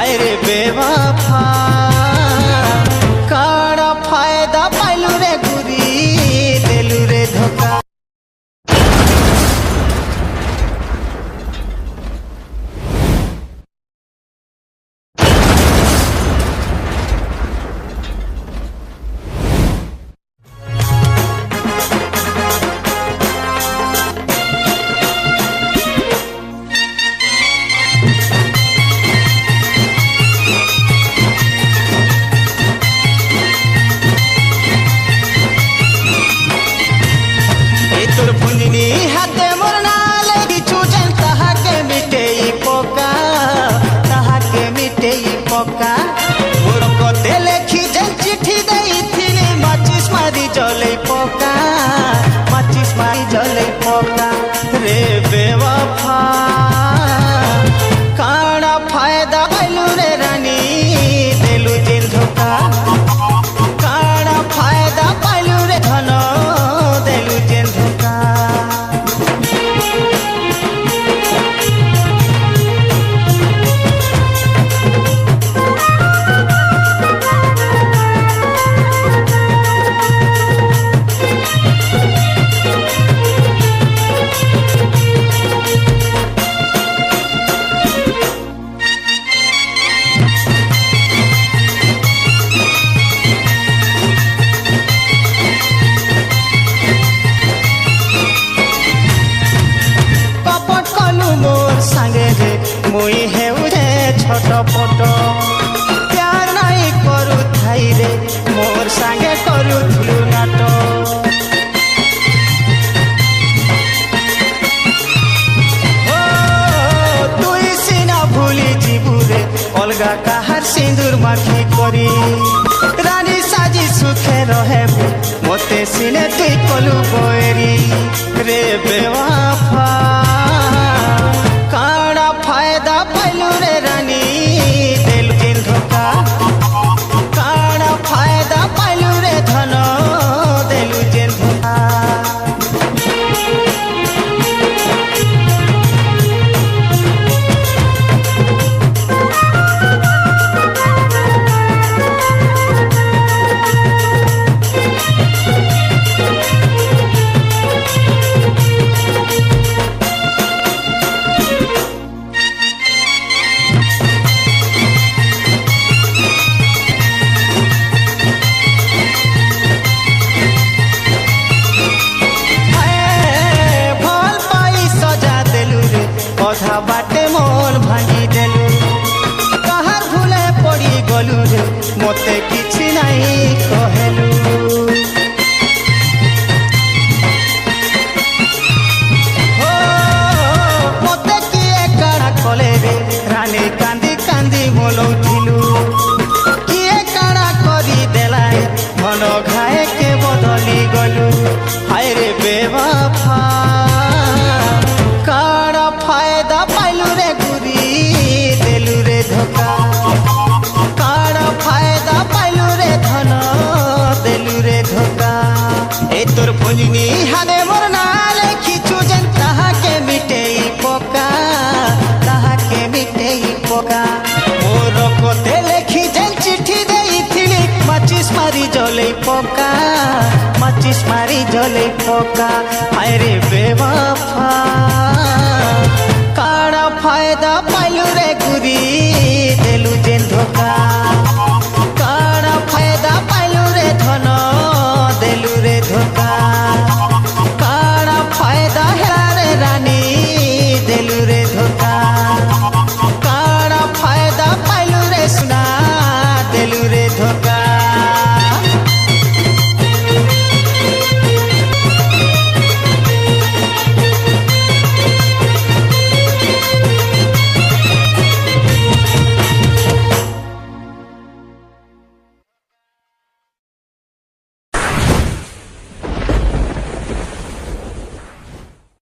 हाय रे बेवफा काड़ा फायदा पाइलू रे गुरी देलू रे धोखा। हाथे मोर नाले किछु जन ताहाके मिटेई पोका ताहाके मिटेई पोका मोर कते लेखी जन चिट्ठी देइथिली माचिस मारी जले पोका माचिस मारी जले पोका रे बेवफा काड़ा फायदा पाइलू रे रानी देलू जेल धोखा काड़ा फायदा पाइलू रे धन देलू जेल धोखा। मुई हेउ रे छोट पट प्यार नाई करू थाई रे मोर संगे करू थुलु नाट तुई सीना भूली जीबू रे अलगा काहार सिंदूर माखी करी रानी साजी सुखे रहेबू मते सीने तुई कलु बोएरी रे बेवफा काड़ा फायदा पाइलू रे रानी देलू जेल धोखा काड़ा फायदा पाइलू रे धन देलू जेल धोखा। अधा बाटे मोर भांगी देलू कहार भूले पड़ी गलू रे मते किछि नहीं कहेलू हो मते किए काड़ा कले रे रानी कांदी कांदी मोलौथिलू किए काड़ा करी देला मन घाए के बदली गलू हाय रे बेवफा काड़ा फायदा पाइलू रे गुरी देलू रे धोखा काड़ा फायदा पाइलू रे धन देलू रे धोखा। ए तोर भुलिनी हाने मोर नाले किछु जन ताहाके मिटेई पोका ताहाके मिटेई पोका मोर कते लेखी जन चिट्ठी देइथिली माचिस मारी जले पोका माचिस मारी जले पोका हाय रे बेवफा काड़ा फायदा पाइलू रे गुरी देलू जेल धोखा।